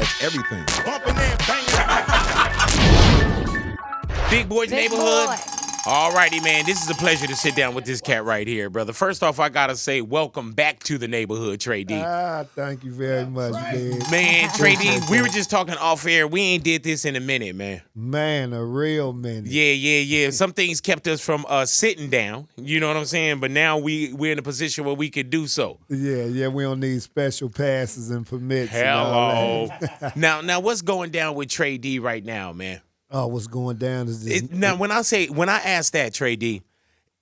That's everything. Bumping and banging. Big Boy's Big Neighborhood. Boy. All righty, man. This is a pleasure to sit down with this cat right here, brother. First off, I got to say welcome back to the neighborhood, Tray Deee. Thank you very much, man. Man, Tray Deee, we were just talking off air. We ain't did this in a minute, man. Man, a real minute. Yeah. Some things kept us from sitting down. You know what I'm saying? But now we're in a position where we could do so. Yeah, we don't need special passes and permits. Hello. And all that. Now, what's going down with Tray Deee right now, man? Oh, what's going down is this. Now, when I ask that, Tray Deee,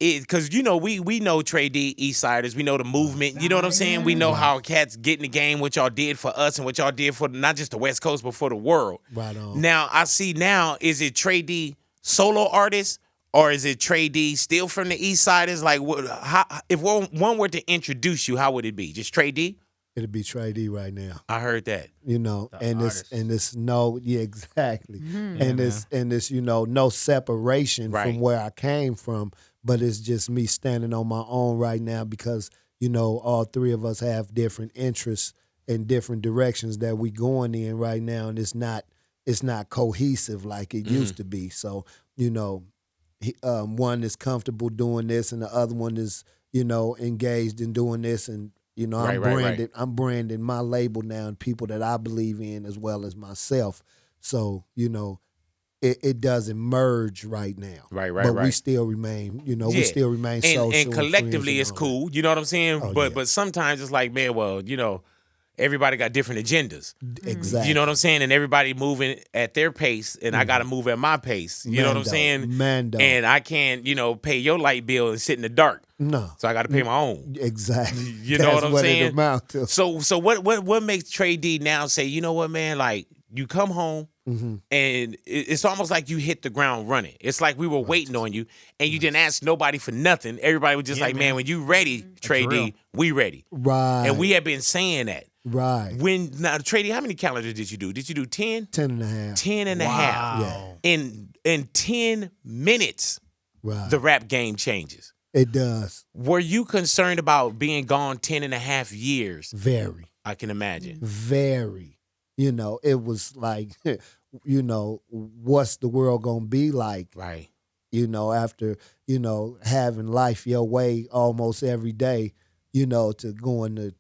because we know Tray Deee, East Siders, we know the movement. You know what I'm saying? We know how cats get in the game, what y'all did for us, and what y'all did for not just the West Coast, but for the world. Right on. Now I see. Now is it Tray Deee solo artist, or is it Tray Deee still from the East Siders? Like, if one were to introduce you, how would it be? Just Tray Deee? It'll be Tray Deee right now. I heard that. It's no, yeah, exactly. And it's no separation from where I came from, but it's just me standing on my own right now because all three of us have different interests and different directions that we going in right now, and it's not cohesive like it used to be. So one is comfortable doing this, and the other one is engaged in doing this, and I'm branded. I'm branding my label now and people that I believe in as well as myself. So it doesn't merge right now. Right. But we still remain. We still remain social and collectively, and it's cool. You know what I'm saying? But sometimes it's like, man, well, everybody got different agendas. Exactly. You know what I'm saying? And everybody moving at their pace, and I got to move at my pace. You know what I'm saying? And I can't, pay your light bill and sit in the dark. No. So I got to pay my own. Exactly. You know what I'm saying? It amount to. So what makes Tray Deee now say, you know what, man? Like, you come home, and it's almost like you hit the ground running. It's like we were waiting on you, and you didn't ask nobody for nothing. Everybody was just like, man, when you ready, Tray Deee, we ready. Right. And we have been saying that. Right. Now, Tray Deee, how many calendars did you do? Did you do 10? 10 and a half. 10 and a half. Yeah. In 10 minutes, the rap game changes. It does. Were you concerned about being gone 10 and a half years? Very. I can imagine. Very. It was like, what's the world gonna be like? Right. After, having life your way almost every day, to going to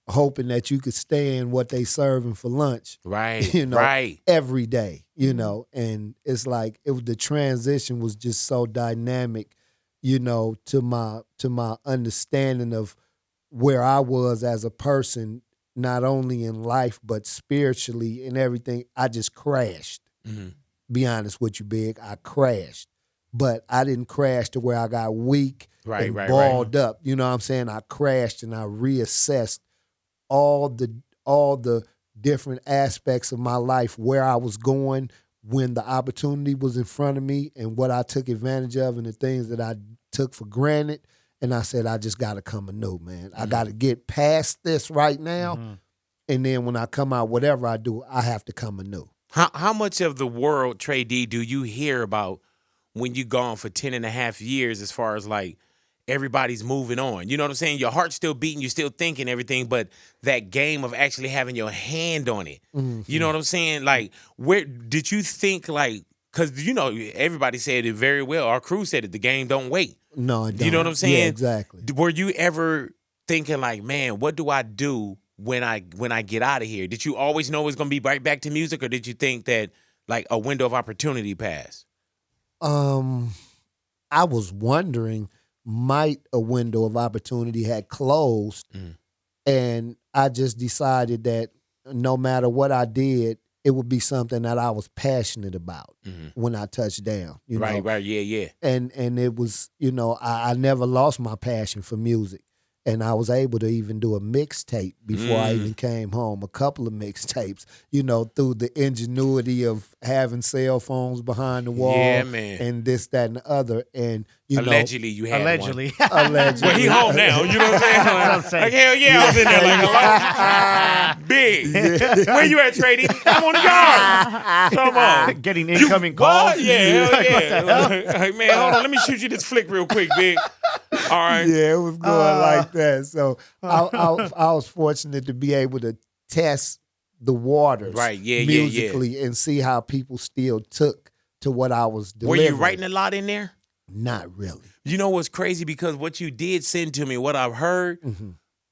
hoping that you could stand what they serving for lunch. Right. Right. Every day, and it's like the transition was just so dynamic, to my understanding of where I was as a person, not only in life, but spiritually and everything. I just crashed. Be honest with you, Big. I crashed. But I didn't crash to where I got weak and balled up. You know what I'm saying? I crashed and I reassessed all the different aspects of my life, where I was going when the opportunity was in front of me and what I took advantage of and the things that I took for granted. And I said, I just got to come anew, man. I got to get past this right now. And then when I come out, whatever I do, I have to come anew. How much of the world, Tray Deee, do you hear about when you gone for 10 and a half years as far as like everybody's moving on? You know what I'm saying? Your heart's still beating, you're still thinking everything, but that game of actually having your hand on it. You know what I'm saying? Like, where did you think, like, because, everybody said it very well. Our crew said it, the game don't wait. No, it don't. You know what I'm saying? Yeah, exactly. Were you ever thinking like, man, what do I do when I get out of here? Did you always know it was going to be right back to music, or did you think that like a window of opportunity passed? I was wondering, might a window of opportunity had closed, and I just decided that no matter what I did, it would be something that I was passionate about when I touched down. Right, yeah. And it was, I never lost my passion for music. And I was able to even do a mixtape before I even came home, a couple of mixtapes, through the ingenuity of having cell phones behind the wall and this, that, and the other. And, allegedly you had Allegedly. one. Allegedly. Well, he home now, you know what I'm saying? Like, hell yeah, I was in there like, big. Where you at, Tray Deee? I'm on the yard. Come on. Getting incoming calls. What? Yeah, hell yeah. Like, man, hold on, let me shoot you this flick real quick, Big. All right. Yeah, it was going like that. So I was fortunate to be able to test the waters, Right, yeah, musically, and see how people still took to what I was Were delivering. you writing a lot in there? Not really. You know what's crazy? Because what you did send to me, what I've heard,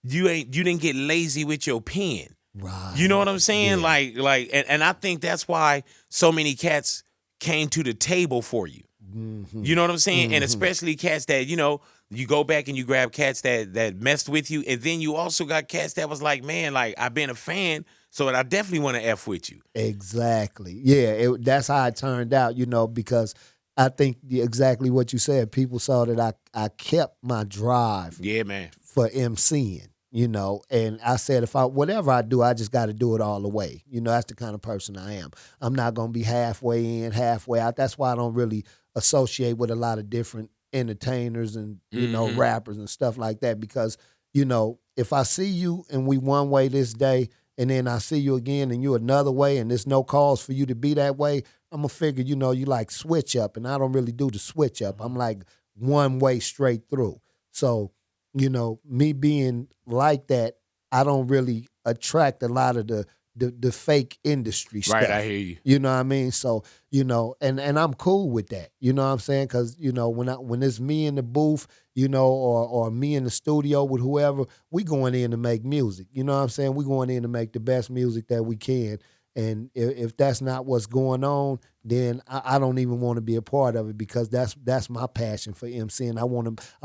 you didn't get lazy with your pen. Right. You know what I'm saying? Yeah. And I think that's why so many cats came to the table for you. You know what I'm saying? And especially cats that, you know, you go back and you grab cats that messed with you, and then you also got cats that was like, man, like, I've been a fan, so I definitely want to F with you. Exactly. Yeah, that's how it turned out, you know, because I think exactly what you said. People saw that I kept my drive Man. for MCing, you know, and I said, whatever I do, I just got to do it all the way. You know, that's the kind of person I am. I'm not going to be halfway in, halfway out. That's why I don't really associate with a lot of different entertainers and, you know, rappers and stuff like that, because, you know, if I see you and we one way this day, and then I see you again and you another way, and there's no cause for you to be that way, I'm going to figure, you know, you like switch up, and I don't really do the switch up. I'm like one way straight through. So, you know, me being like that, I don't really attract a lot of the fake industry stuff. Right, I hear you. You know what I mean? So, you know, and I'm cool with that. You know what I'm saying? Because, you know, when it's me in the booth, you know, or me in the studio with whoever, we going in to make music. You know what I'm saying? We going in to make the best music that we can. And if that's not what's going on, then I don't even want to be a part of it, because that's my passion for MCing. I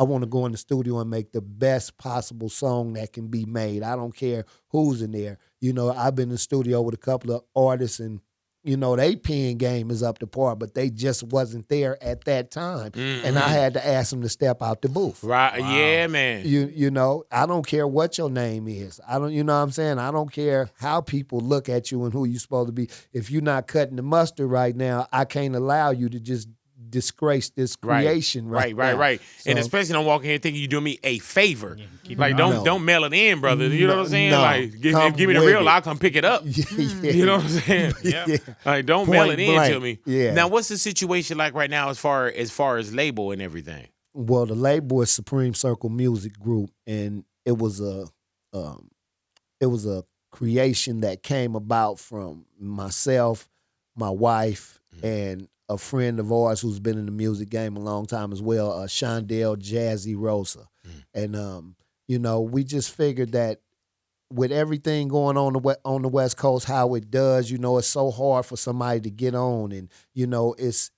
want to go in the studio and make the best possible song that can be made. I don't care who's in there. You know, I've been in the studio with a couple of artists, and you know, they pen game is up to par, but they just wasn't there at that time. And I had to ask them to step out the booth. Right, wow. Yeah, man. You know, I don't care what your name is. You know what I'm saying? I don't care how people look at you and who you're supposed to be. If you're not cutting the mustard right now, I can't allow you to just disgrace this creation right now. Right. So, and especially don't walk in here thinking you do me a favor. Like, don't mail it in, brother. You know what I'm saying? Like, give me the real, I'll come pick it up. You know what I'm saying? Yeah. Like, don't mail it in to me. Yeah. Now, what's the situation like right now as far as label and everything? Well, the label is Supreme Circle Music Group, and it was a creation that came about from myself, my wife, and a friend of ours who's been in the music game a long time as well, Shondell Jazzy Rosa. And, you know, we just figured that with everything going on the West Coast, how it does, you know, it's so hard for somebody to get on. And, you know, it's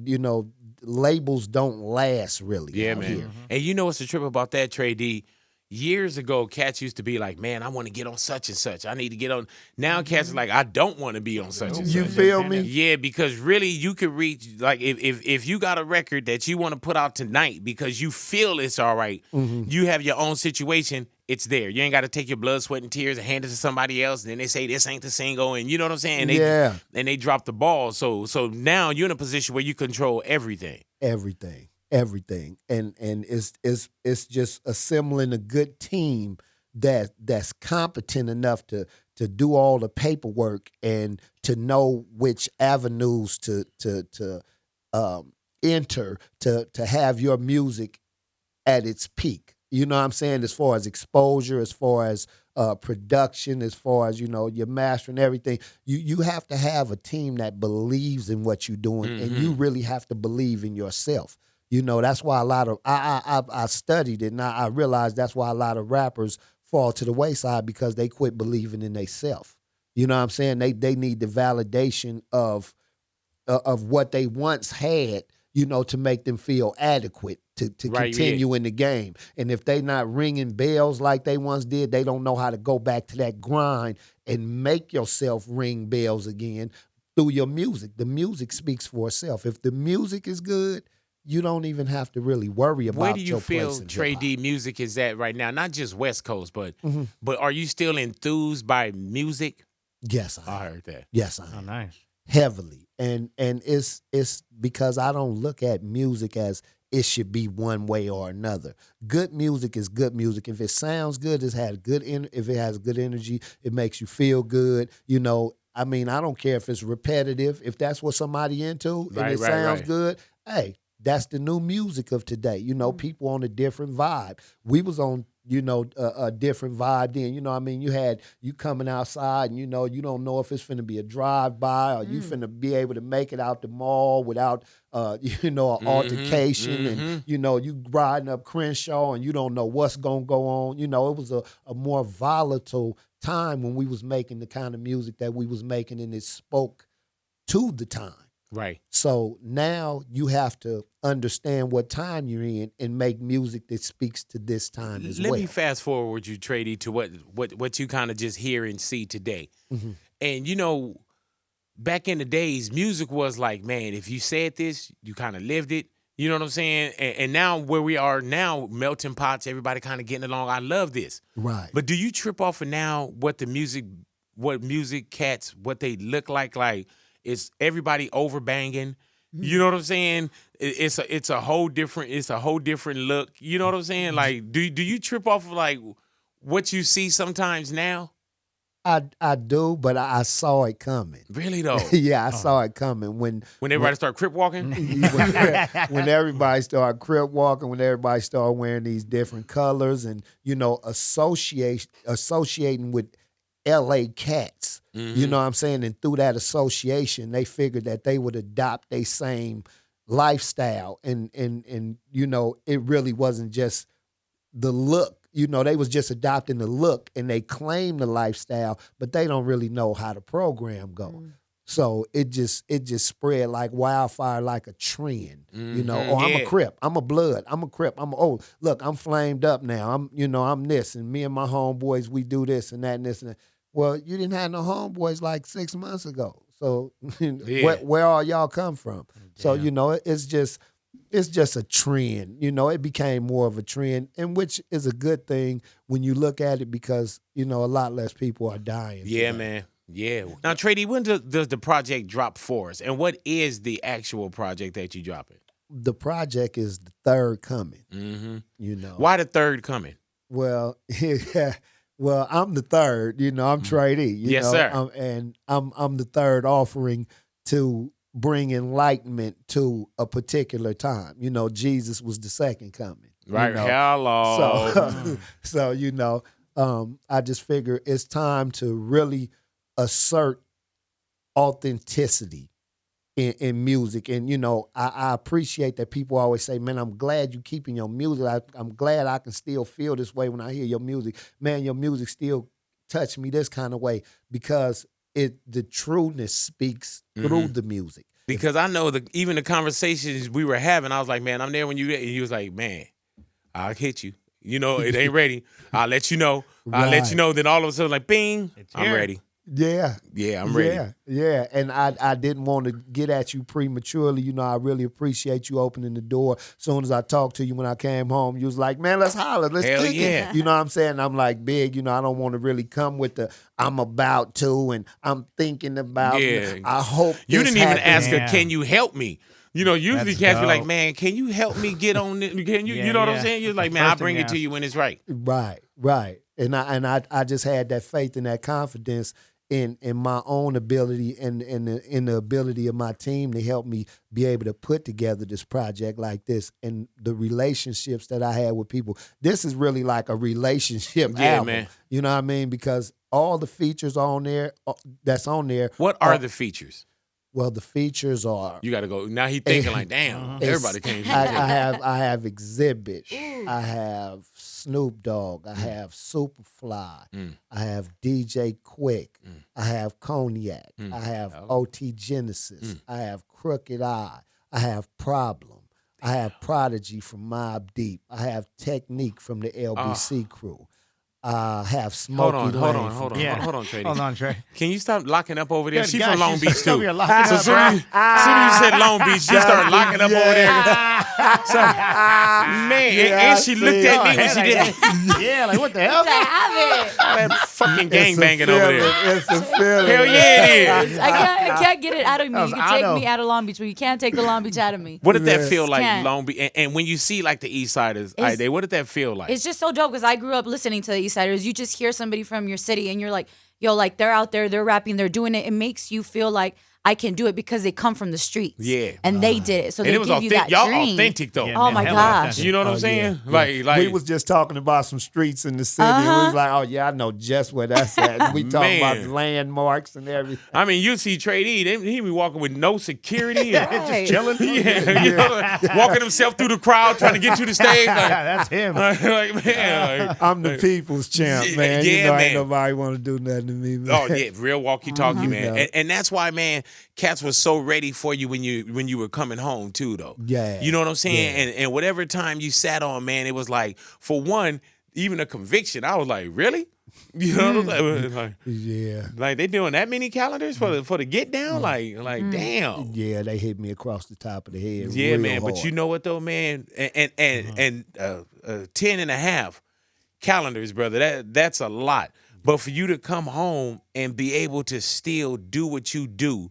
you know, labels don't last really. Yeah, man. Here. And you know what's the trip about that, Tray Deee? Years ago, cats used to be like, man, I want to get on such and such. I need to get on. Now cats are like, I don't want to be on such and such. You feel me? Yeah, because really you could reach, like, if you got a record that you want to put out tonight because you feel it's all right, you have your own situation, it's there. You ain't got to take your blood, sweat, and tears and hand it to somebody else. And then they say, this ain't the single. And you know what I'm saying? And they drop the ball. So now you're in a position where you control everything. Everything, and it's just assembling a good team that's competent enough to do all the paperwork and to know which avenues to enter to have your music at its peak. You know what I'm saying? As far as exposure, as far as production, as far as, you know, your mastering, everything. You have to have a team that believes in what you're doing, and you really have to believe in yourself. You know, that's why a lot of I studied it, and I realized that's why a lot of rappers fall to the wayside, because they quit believing in themselves. You know what I'm saying? They need the validation of what they once had, you know, to make them feel adequate to continue in the game. And if they not ringing bells like they once did, they don't know how to go back to that grind and make yourself ring bells again through your music. The music speaks for itself. If the music is good, you don't even have to really worry about where do you your feel place in Tray hip-hop. Deee music is at right now? Not just West Coast, but are you still enthused by music? Yes, I am. I heard that. Yes, I am. Oh, nice. Heavily. And it's because I don't look at music as it should be one way or another. Good music is good music. If it sounds good, if it has good energy, it makes you feel good. You know, I mean, I don't care if it's repetitive. If that's what somebody into and it sounds good, hey, that's the new music of today. You know, people on a different vibe. We was on, you know, a different vibe then. You know what I mean? You coming outside and, you know, you don't know if it's finna be a drive-by or you finna be able to make it out the mall without, you know, an altercation. And, you know, you riding up Crenshaw and you don't know what's gonna go on. You know, it was a more volatile time when we was making the kind of music that we was making, and it spoke to the time. Right. So now you have to understand what time you're in and make music that speaks to this time as well. Let me fast forward you, Tray Deee, to what you kind of just hear and see today. And, you know, back in the days, music was like, man, if you said this, you kind of lived it. You know what I'm saying? And now where we are now, melting pots, everybody kind of getting along. I love this. Right. But do you trip off of now what music cats, what they look like? Like, is everybody over banging? You know what I'm saying? It's a whole different look. You know what I'm saying? Like, do you trip off of like what you see sometimes now? I do, but I saw it coming. Really though? Yeah, I saw it coming when everybody start Crip walking. when everybody started Crip walking, when everybody started wearing these different colors, and you know, associating with LA cats. You know what I'm saying? And through that association, they figured that they would adopt their same lifestyle. And you know, it really wasn't just the look. You know, they was just adopting the look, and they claim the lifestyle, but they don't really know how the program go. So it just spread like wildfire, like a trend. You know, I'm a Crip, I'm a Blood, I'm a Crip, look, I'm flamed up now. I'm this, and me and my homeboys, we do this and that and this and that. Well, you didn't have no homeboys like 6 months ago. So where all y'all come from? So, you know, it's just a trend. You know, it became more of a trend, and which is a good thing when you look at it, because, you know, a lot less people are dying. Yeah, man. Yeah. Now, Tray Deee, when does the project drop for us? And what is the actual project that you dropping? The project is the third coming. You know. Why the third coming? Well, well, I'm the third. You know, I'm Tray Deee. Yes, sir. I'm the third offering to bring enlightenment to a particular time. You know, Jesus was the second coming. Right. You know? Hello. So you know, I just figure it's time to really assert authenticity in music. And, you know, I appreciate that people always say, man, I'm glad you keeping your music. I'm glad I can still feel this way when I hear your music. Man, your music still touch me this kind of way, because the trueness speaks through the music. Because I know even the conversations we were having, I was like, man, I'm there when you, and he was like, man, I'll hit you. You know, it ain't ready. I'll let you know. I'll let you know. Then all of a sudden, like, bing, I'm ready. Yeah. Yeah, I'm ready. Yeah. And I didn't want to get at you prematurely. You know, I really appreciate you opening the door. As soon as I talked to you when I came home, you was like, man, let's holler. Let's kick it. You know what I'm saying? I'm like, Big, you know, I don't want to really come with the I'm about to and I'm thinking about. Yeah. I hope you didn't even ask her, Yeah. can you help me? You know, usually That's cats be like, dope. man, can you help me get on this? Can you, you know what I'm saying? You're like, man, I'll bring it to you when it's right. Right. And I just had that faith and that confidence in my own ability and in the ability of my team to help me be able to put together this project like this, and the relationships that I had with people. This is really like a relationship album. Man. You know what I mean? Because all the features on there that's on there. What are the features? Well, the features are. You got to go. Now he thinking like, damn, everybody can't. I have Exhibit. I have Snoop Dogg. I have Superfly. I have DJ Quick. I have ConiYac. I have OT Genesis. I have Crooked Eye. I have Problem. I have Prodigy from Mobb Deep. I have Technique from the LBC crew. I have Smokey Hold Lane. on, Tray Deee. Hold on, Trey. Can you stop locking up over there? Good She gosh, from Long she's Beach still too. here locking So up, soon as you said Long Beach, she started locking up over there. So, man, and she looked at me when she did it. Yeah, like what the hell? That fucking gangbanging over there. It's a feeling. Hell yeah, it is. I can't get it out of me. That You was can take Otto. me out of Long Beach, but you can't take the Long Beach out of me. What did that feel like, Can't. Long Beach? And when you see like the East Siders, what did that feel like? It's just so dope because I grew up listening to the East Siders. You just hear somebody from your city and you're like, yo, like they're out there, they're rapping, they're doing it. It makes you feel like I can do it because they come from the streets. Yeah. And they did it. So And they it was give you that y'all dream. authentic though. Oh my gosh. You know what I'm saying? Yeah. Like we was just talking about some streets in the city. We was like, oh yeah, I know just where that's at. And we talking about Man. landmarks and everything. I mean, you see Tray Deee, he be walking with no security and Right. just chilling. Yeah, you know, walking himself through the crowd trying to get you to stage. Like, That's him. like, man, like, I'm the people's champ, Yeah, man. yeah, you know, man. ain't nobody want to do nothing to me, man. oh yeah, real walkie-talkie, man. Yeah. And that's why, man, cats was so ready for you when you were coming home too, though. Yeah. You know what I'm saying? Yeah. And whatever time you sat on, man, it was like, for one, even a conviction. I was like, really? You know what I'm saying? Like, Yeah. like they doing that many calendars for the get down? Like damn. Yeah, they hit me across the top of the head. Yeah, real man. hard. But you know what though, man? And 10 and a half calendars, brother. That's a lot. But for you to come home and be able to still do what you do,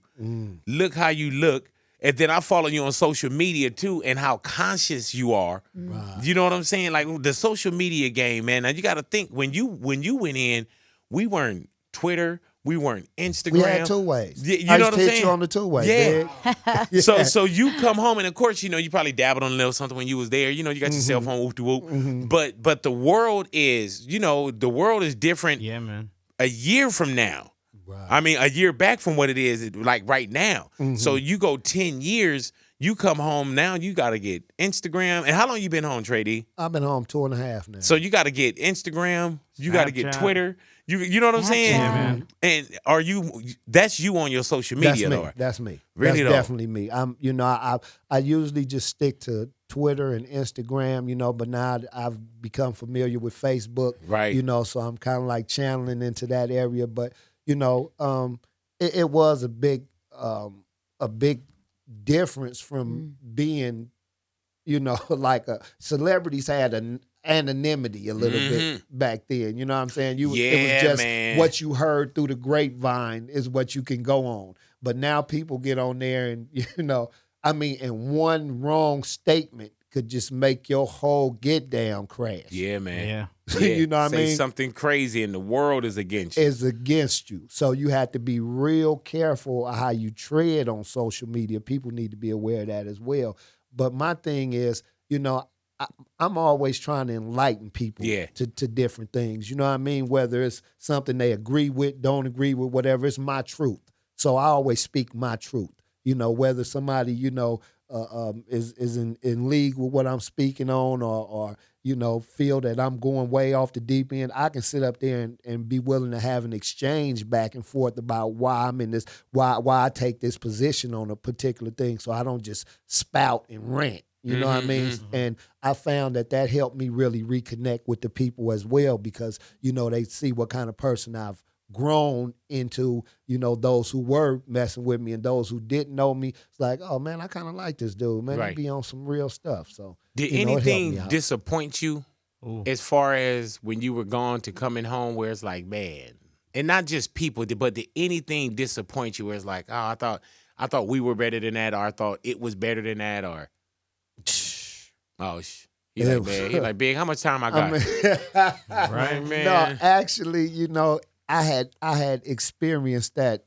look how you look, and then I follow you on social media too, and how conscious you are. Right. You know what I'm saying? Like the social media game, man. Now you got to think when you went in, we weren't Twitter, we weren't Instagram. We had two ways. Yeah, you I know used what to I'm hit saying? you on the two-way. Yeah. big. So you come home, and of course, you know, you probably dabbled on a little something when you was there. You know, you got your cell phone, whoop de whoop. But the world is, you know, the world is different Yeah, man. a year from now. Right. I mean, a year back from what it is like right now. So you go 10 years, you come home now, you got to get Instagram. And how long you been home, Tray Deee? I've been home 2.5 now. So you got to get Instagram, you got to get Snapchat. Twitter. You know what I'm saying? Yeah, man. And are you? That's you on your social that's media, me. though. That's me. Really, that's though? definitely me. You know, I usually just stick to Twitter and Instagram, you know, but now I've become familiar with Facebook. Right. You know, so I'm kind of like channeling into that area. But, you know, it was a big difference from being, you know, like celebrities had an anonymity a little bit back then. You know what I'm saying? It was Yeah, just man. what you heard through the grapevine is what you can go on. But now people get on there and, you know, I mean, and one wrong statement could just make your whole get down crash. Yeah, man. Yeah. You know what I Say mean? something crazy, and the world is against you. Is against you. So you have to be real careful of how you tread on social media. People need to be aware of that as well. But my thing is, you know, I'm always trying to enlighten people to different things. You know what I mean? Whether it's something they agree with, don't agree with, whatever, it's my truth. So I always speak my truth. You know, whether somebody, you know, is in league with what I'm speaking on or you know, feel that I'm going way off the deep end, I can sit up there and be willing to have an exchange back and forth about why I'm in this, why I take this position on a particular thing, so I don't just spout and rant. You know what I mean? And I found that helped me really reconnect with the people as well, because, you know, they see what kind of person I've grown into, you know, those who were messing with me and those who didn't know me. It's like, oh, man, I kind of like this dude, man. Right. He be on some real stuff. So Did you know, it helped me anything out. disappoint you as far as when you were gone to coming home where it's like, man, and not just people, but did anything disappoint you where it's like, oh, I thought we were better than that, or I thought it was better than that, or he's like, man, he's like, Big, how much time I got? Right, man. No, actually, you know, I had experienced that,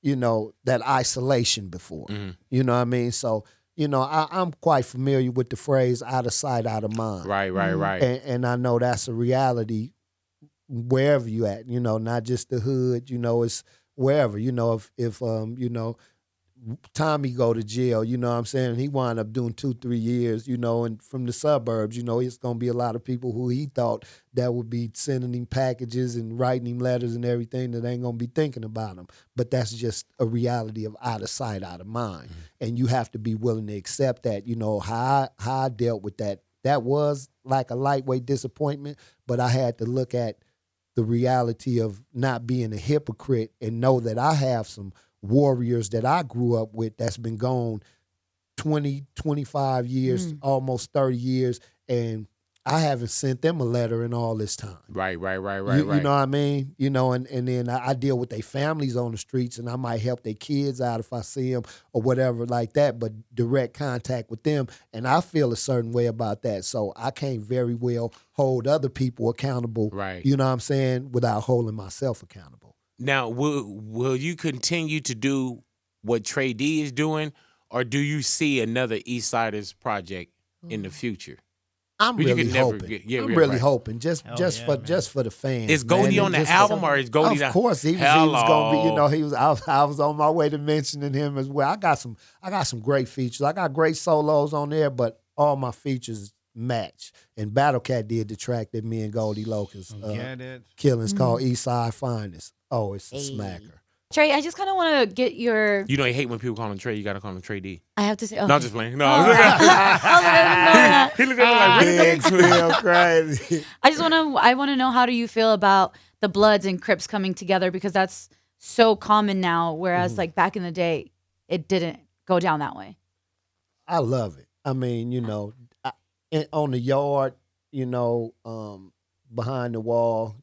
you know, that isolation before. You know what I mean? So, you know, I'm quite familiar with the phrase out of sight, out of mind. Right. And I know that's a reality wherever you at, you know, not just the hood, you know, it's wherever. You know, if you know, Tommy go to jail, you know what I'm saying? He wound up doing 2-3 years, you know, and from the suburbs, you know, it's going to be a lot of people who he thought that would be sending him packages and writing him letters and everything that ain't going to be thinking about him. But that's just a reality of out of sight, out of mind. And you have to be willing to accept that, you know, how I dealt with that. That was like a lightweight disappointment, but I had to look at the reality of not being a hypocrite and know that I have some warriors that I grew up with that's been gone 20, 25 years, almost 30 years, and I haven't sent them a letter in all this time. Right. You know what I mean? You know, and then I deal with their families on the streets, and I might help their kids out if I see them or whatever like that, but direct contact with them, and I feel a certain way about that. So I can't very well hold other people accountable, Right. you know what I'm saying, without holding myself accountable. Now, will you continue to do what Tray Deee is doing, or do you see another East Siders project in the future? I'm But you really could never hoping. get- yeah, I'm yeah, really right. hoping just Hell just yeah, for man. just for the fans. Is man, Goldie and on the just album, for- or is Goldie? Of course, he was gonna be. You Hello. know, he was. I was on my way to mentioning him as well. I got some great features. I got great solos on there, but all my features match. And Battle Cat did the track that me and Goldie Locust Get it? killings called East Side Finest. Oh, it's a Hey. smacker. Trey, I just kind of want to get your. You know, you hate when people call him Trey. You got to call him Tray Deee. I have to say. Okay. No, I'm just playing. No, Oh, okay. I he looked at me like, Big still crazy. just want to. I want to know, how do you feel about the Bloods and Crips coming together, because that's so common now, whereas like back in the day, it didn't go down that way. I love it. I mean, you know, on the yard, you know, behind the wall,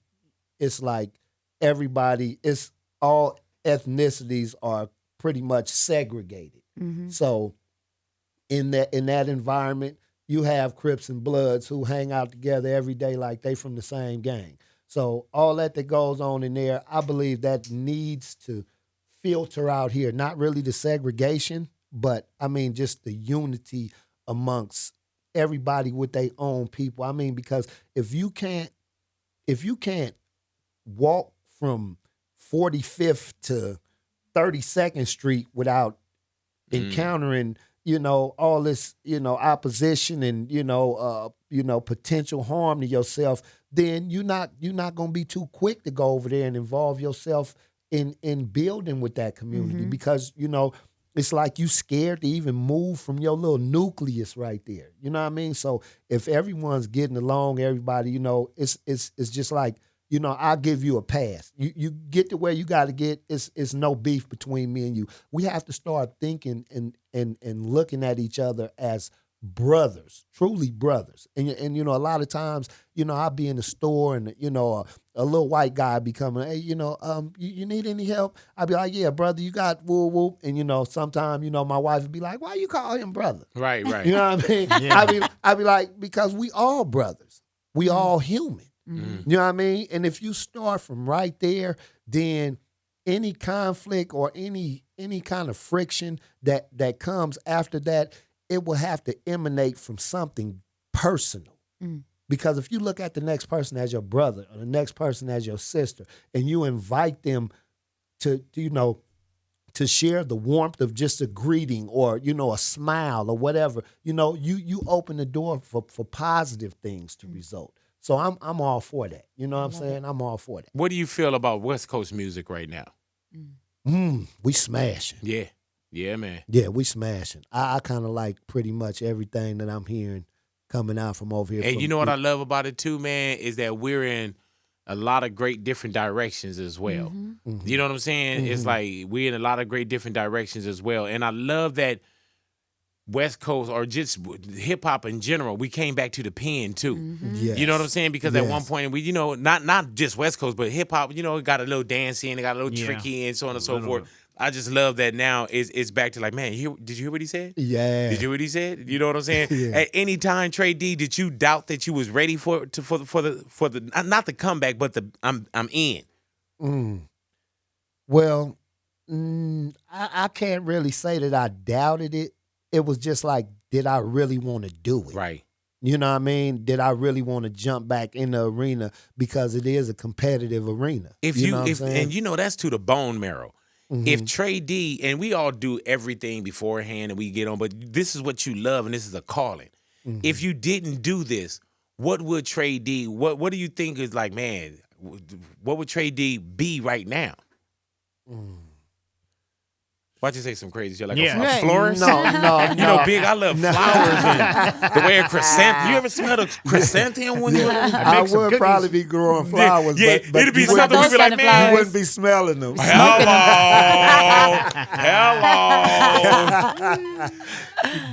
it's like everybody. It's all ethnicities are pretty much segregated. Mm-hmm. So in that environment, you have Crips and Bloods who hang out together every day like they from the same gang. So all that goes on in there, I believe that needs to filter out here. Not really the segregation, but I mean just the unity amongst everybody with their own people. I mean, because if you can't walk from 45th to 32nd Street without encountering, you know, all this, you know, opposition and, you know, potential harm to yourself, then you're not gonna be too quick to go over there and involve yourself in building with that community because, you know, it's like you scared to even move from your little nucleus right there. You know what I mean? So if everyone's getting along, everybody, you know, it's just like, you know, I'll give you a pass. You get to where you got to get. It's no beef between me and you. We have to start thinking and looking at each other as brothers, truly brothers. And you know, a lot of times, you know, I'll be in the store and, you know, a little white guy be coming, hey, you know, you need any help? I'll be like, yeah, brother, you got whoop whoop. And, you know, sometimes, you know, my wife would be like, why you call him brother? Right. You know what I mean? Yeah. I'd be like, because we all brothers. We all human. Mm-hmm. You know what I mean? And if you start from right there, then any conflict or any kind of friction that comes after that, it will have to emanate from something personal. Because if you look at the next person as your brother or the next person as your sister, and you invite them to you know, to share the warmth of just a greeting or, you know, a smile or whatever, you know, you open the door for positive things to result. So I'm all for that. You know what I'm saying? I'm all for that. What do you feel about West Coast music right now? We smashing. Yeah, man. Yeah, we smashing. I kind of like pretty much everything that I'm hearing coming out from over here. And you know what I love about it too, man, is that we're in a lot of great different directions as well. You know what I'm saying? It's like we're in a lot of great different directions as well. And I love that West Coast, or just hip hop in general, we came back to the pen too. Yes. You know what I'm saying? Because at one Yes. point we, you know, not just West Coast, but hip hop, you know, it got a little dancey and it got a little tricky and so on and so forth. I just love that now it's back to like, man, did you hear what he said? Yeah. Did you hear what he said? You know what I'm saying? Yeah. At any time, Tray Deee, did you doubt that you was ready for the not the comeback, but the I'm in? Well, I can't really say that I doubted it. It was just like, did I really want to do it? Right. You know what I mean? Did I really want to jump back in the arena because it is a competitive arena? Know what I'm saying? And you know that's to the bone marrow. If Tray Deee, and we all do everything beforehand and we get on, but this is what you love and this is a calling. If you didn't do this, what would Tray Deee, what do you think is like, man, what would Tray Deee be right now? Why'd you say some crazy shit? Like a florist? No. You know, Big, I love flowers and the way a chrysanthemum. You ever smell a chrysanthemum when you I would probably be growing flowers, Yeah, but it'd be you something we'd be like, Those kind of man, you flowers. wouldn't be smelling them. Hello.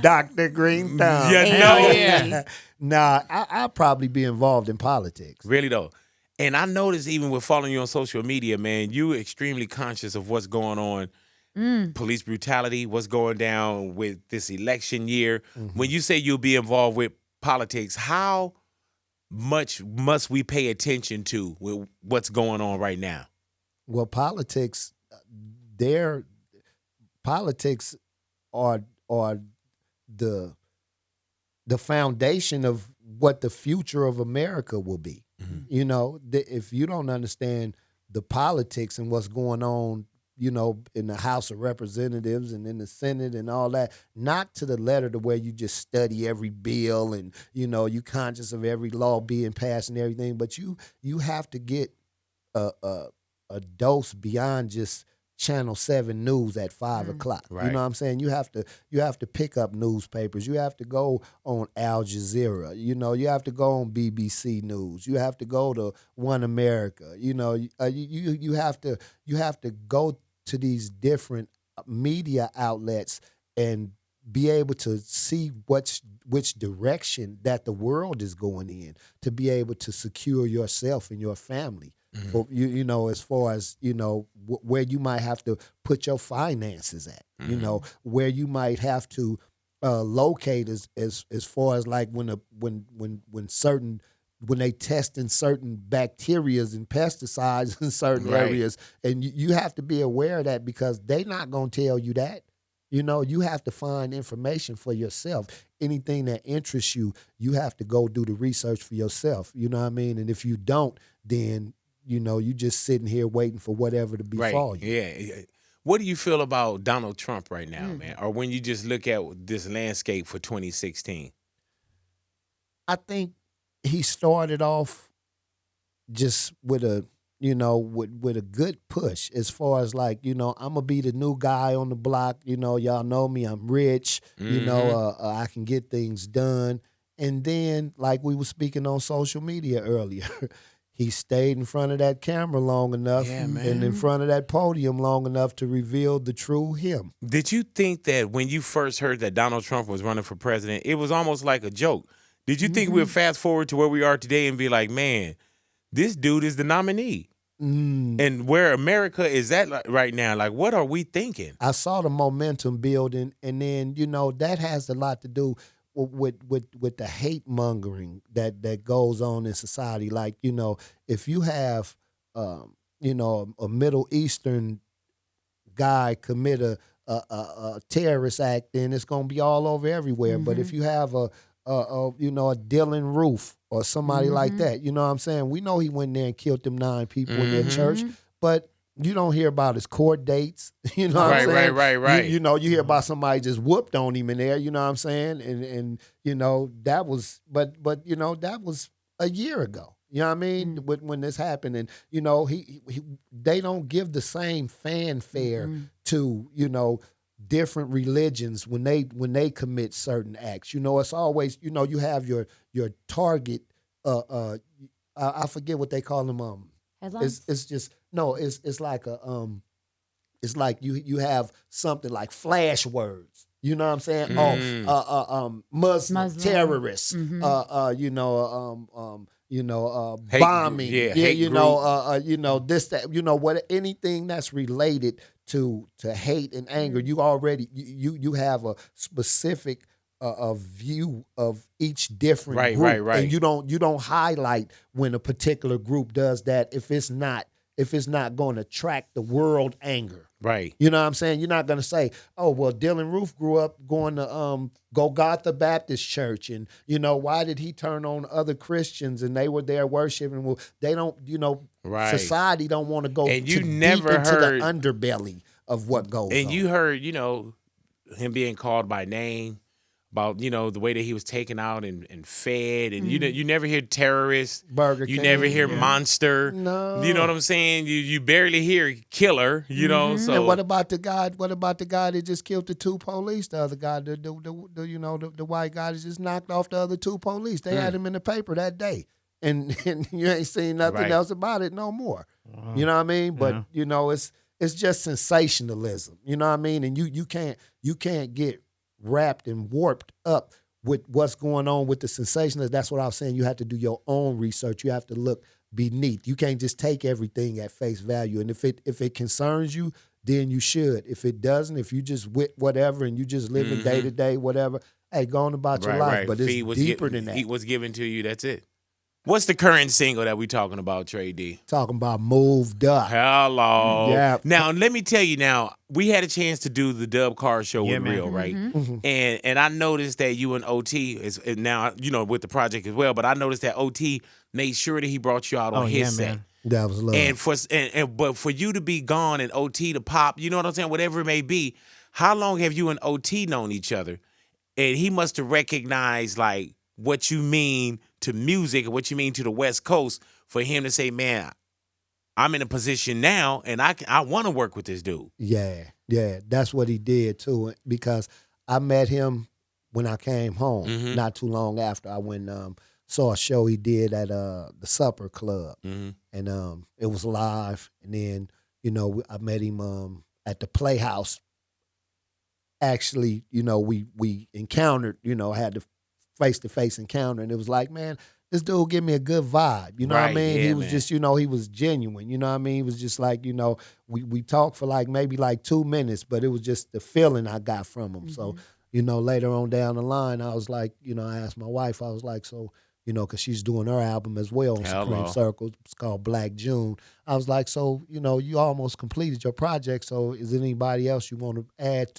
Dr. Green Thumb. You know? Hey. Nah, I'd probably be involved in politics. Really though. And I noticed even with following you on social media, man, you extremely conscious of what's going on. Police brutality, what's going down with this election year. When you say you'll be involved with politics, how much must we pay attention to with what's going on right now? Well, politics politics are the foundation of what the future of America will be. You know, if you don't understand the politics and what's going on, you know, in the House of Representatives and in the Senate and all that, not to the letter to where you just study every bill and, you know, you conscious of every law being passed and everything, but you have to get a dose beyond just Channel 7 news at 5 o'clock. Right. You know what I'm saying? You have to pick up newspapers. You have to go on Al Jazeera. You know, you have to go on BBC News. You have to go to One America. You know, you have to go to these different media outlets and be able to see which direction that the world is going in, to be able to secure yourself and your family. For, you know, as far as, you know, where you might have to put your finances at, you know, where you might have to locate as far as like when they testing certain bacterias and pesticides in certain areas, and you have to be aware of that because they not gonna tell you that. You know, you have to find information for yourself. Anything that interests you, you have to go do the research for yourself. You know what I mean? And if you don't, then you know, you just sitting here waiting for whatever to befall you. Yeah. What do you feel about Donald Trump right now, man? Or when you just look at this landscape for 2016? I think he started off just with a, you know, with a good push as far as like, you know, I'm going to be the new guy on the block. You know, y'all know me. I'm rich. You know, I can get things done. And then, like we were speaking on social media earlier, he stayed in front of that camera long enough and in front of that podium long enough to reveal the true him. Did you think that when you first heard that Donald Trump was running for president, it was almost like a joke? Did you think we'd fast forward to where we are today and be like, man, this dude is the nominee? And where America is at right now, like, what are we thinking? I saw the momentum building, and then, you know, that has a lot to do with the hate mongering that goes on in society. Like, you know, if you have you know, a Middle Eastern guy commit a terrorist act, then it's gonna be all over everywhere. But if you have a you know, a Dylan Roof or somebody like that, you know what I'm saying? We know he went there and killed them 9 people in their church, but you don't hear about his court dates. You know what I'm saying? Right. You know, you hear about somebody just whooped on him in there, you know what I'm saying? And you know, that was, but you know, that was a year ago. You know what I mean? When this happened, and you know, they don't give the same fanfare to, you know, different religions when they commit certain acts. You know, it's always, you know, you have your target. I forget what they call them. Headlines? It's just no. It's like a It's like you have something like flash words. You know what I'm saying? Muslim terrorists. Hate bombing. group, This, that, what, anything that's related to hate and anger. You already you have a specific a view of each different group, right. and you don't highlight when a particular group does that if it's not going to attract the world anger. Right. You know what I'm saying? You're not going to say, oh, well, Dylan Roof grew up going to Golgotha Baptist Church, and, why did he turn on other Christians and they were there worshiping? Well, they don't, right. Society don't want to go and you deep never into heard, the underbelly of what goes on. And you heard, him being called by name, about, the way that he was taken out and fed, and you never hear terrorist, Burger you King, never hear monster. No. You know what I'm saying? You barely hear killer, so. And what about the guy that just killed the 2 police? The other guy, the white guy that just knocked off the other 2 police. They had him in the paper that day. And you ain't seen nothing else about it no more. You know what I mean? But it's just sensationalism. You know what I mean? And you can't get wrapped and warped up with what's going on with the sensationalism. That's what I was saying. You have to do your own research. You have to look beneath. You can't just take everything at face value. And if it concerns you, then you should. If it doesn't, if you just with whatever and you just living day to day, whatever, hey, go on about your life. But it's deeper than that. Heat was given to you. That's it. What's the current single that we talking about, Tray Deee? Talking about Moved Up. Hello. Yeah. Now, let me tell you now, we had a chance to do the Dub Car show with man. Real, right? And I noticed that you and OT is now, with the project as well, but I noticed that OT made sure that he brought you out on his set. man. That was love. But for you to be gone and OT to pop, you know what I'm saying? Whatever it may be, how long have you and OT known each other? And he must have recognized like what you mean to music and what you mean to the West Coast for him to say, man, I'm in a position now and I want to work with this dude. Yeah, that's what he did too. Because I met him when I came home, not too long after. I went saw a show he did at the Supper Club, and it was live. And then I met him at the Playhouse. Actually, we encountered, had the face-to-face encounter, and it was like, man, this dude give me a good vibe. You know what I mean? Yeah, he was man. just, he was genuine. You know what I mean? He was just like, we talked for maybe 2 minutes, but it was just the feeling I got from him. So, later on down the line, I was like, I asked my wife, I was like, so, because she's doing her album as well on Supreme Circles. It's called Black June. I was like, so, you almost completed your project, so is there anybody else you want to add,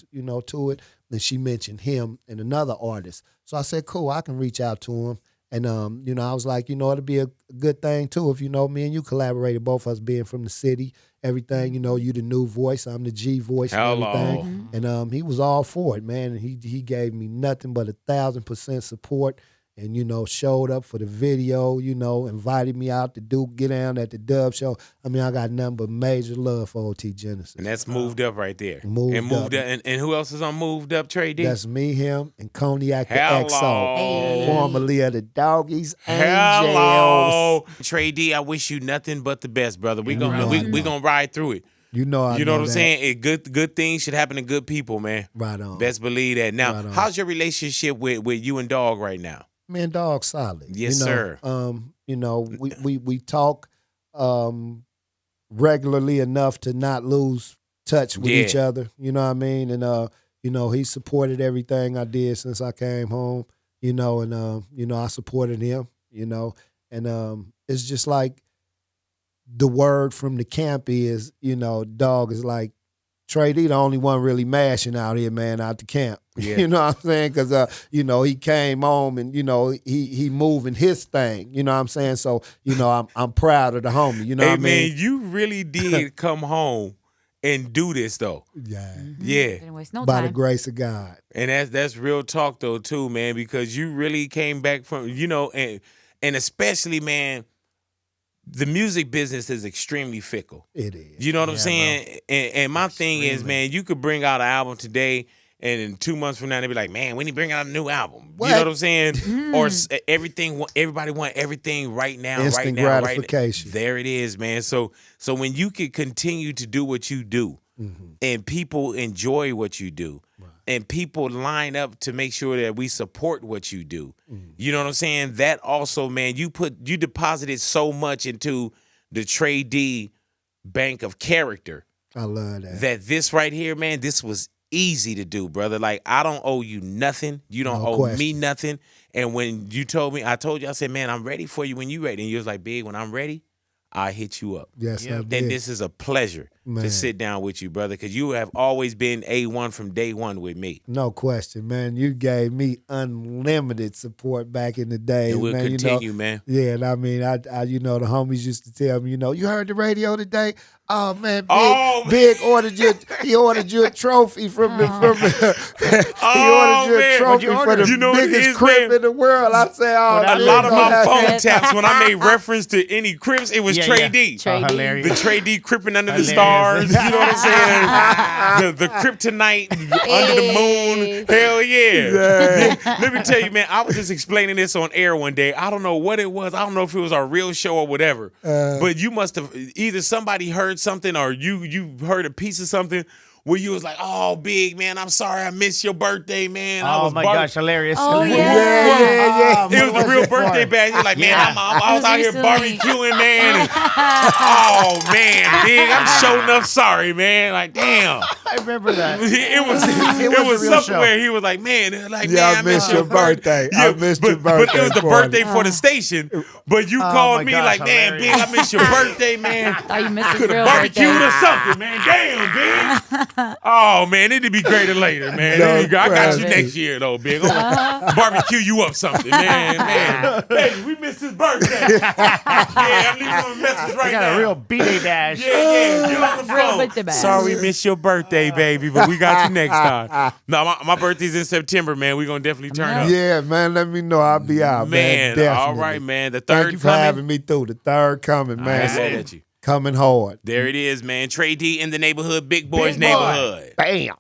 to it? Then she mentioned him and another artist. So I said, cool, I can reach out to him. And, I was like, it'd be a good thing, too, if, me and you collaborated, both of us being from the city, everything, you the new voice, I'm the G voice and everything. And he was all for it, man. And he gave me nothing but 1,000% support. And, showed up for the video, invited me out to get down at the Dub show. I mean, I got nothing but major love for OT Genesis. And that's Moved Up right there. Moved Up. And who else is on Moved Up, Tray Deee? That's me, him, and ConiYac the Hello. XO. Formerly of the Doggies Hello. Angels. Tray Deee, I wish you nothing but the best, brother. We gonna ride through it. You know what I'm that. saying? Good things should happen to good people, man. Right on. Best believe that. Now, Right on. how's your relationship with you and Dogg right now? Man, Dogg solid. Yes, sir. We talk regularly enough to not lose touch with each other. You know what I mean? And he supported everything I did since I came home. And I supported him. And it's just like the word from the camp is, Dogg is like, Tray Deee the only one really mashing out here, man, out the camp. Yeah. You know what I'm saying? Because, he came home and, he moving his thing. You know what I'm saying? So, I'm proud of the homie. You know what I mean? Man, you really did come home and do this, though. Yeah. Yeah. Didn't waste no By time. the grace of God. And that's real talk, though, too, man, because you really came back from, and especially, man, the music business is extremely fickle. It is. You know what I'm saying? And my thing is, man, you could bring out an album today, and in 2 months from now, they'll be like, man, when he bring out a new album? What? You know what I'm saying? Or everybody want everything right now, Instant right now, gratification. right now. There it is, man. So when you can continue to do what you do, and people enjoy what you do, and people line up to make sure that we support what you do. You know what I'm saying? That also, man, you deposited so much into the Tray Deee bank of character. I love that. That this right here, man, this was easy to do, brother. Like, I don't owe you nothing. You don't owe me nothing. And when you told me, I told you, I said, man, I'm ready for you when you ready. And you was like, Big, when I'm ready, I'll hit you up. Yes, I did. And this is a pleasure to sit down with you, brother, because you have always been A1 from day one with me. No question, man. You gave me unlimited support back in the day. And we'll man. continue, man. Yeah, and I mean, I the homies used to tell me, you heard the radio today? Oh man, Big ordered you. He ordered you a trophy from the. He ordered you a trophy for the biggest Crip in the world. I say, a lot of my phone taps when I made reference to any Crips, it was Tray Deee. Hilarious. The Tray Deee Crippin' under the stars. You know what I'm saying? The Kryptonite under the moon. Hell yeah. Let me tell you, man. I was just explaining this on air one day. I don't know what it was. I don't know if it was our real show or whatever. But you must have either somebody heard something or you heard a piece of something where you was like, "Oh, Big man, I'm sorry I missed your birthday, man." I Oh was my gosh, hilarious. Oh, Yeah, yeah. yeah, yeah. It was the real birthday bash. You're like, man, Yeah. I was It out was here recently. barbecuing, man. And, oh man, Big, I'm sure enough sorry, man. Like, damn. I remember that. It was It was a real something show. where he was like, man, like, Yeah, man, I missed your birthday. I missed your But it was the birthday birthday for the station. But you Oh, called my me gosh, like, man, hilarious. Big, I missed your birthday, man. Thought you missed his Could real have barbecued birthday. or something, man. Damn, Big. Oh man, it'd be greater later, man. No I got you question. next year though, Big. I'm gonna barbecue you up something, man. Baby, we missed his birthday. Yeah, I'm leaving him a message right I got now. a real B-Day bash. Yeah, you on the Real birthday phone. bash. Sorry we missed your birthday, baby, but we got you next time. No, my birthday's in September, man. We gonna definitely turn up. Yeah, man, let me know. I'll be out, man. Man, Definitely. all right, man. The Thank third you for coming. having me through. The third coming, I man. ain't mad at you. Coming hard. There it is, man. Tray Deee in the neighborhood, Big Boy's Big boy. neighborhood. Bam.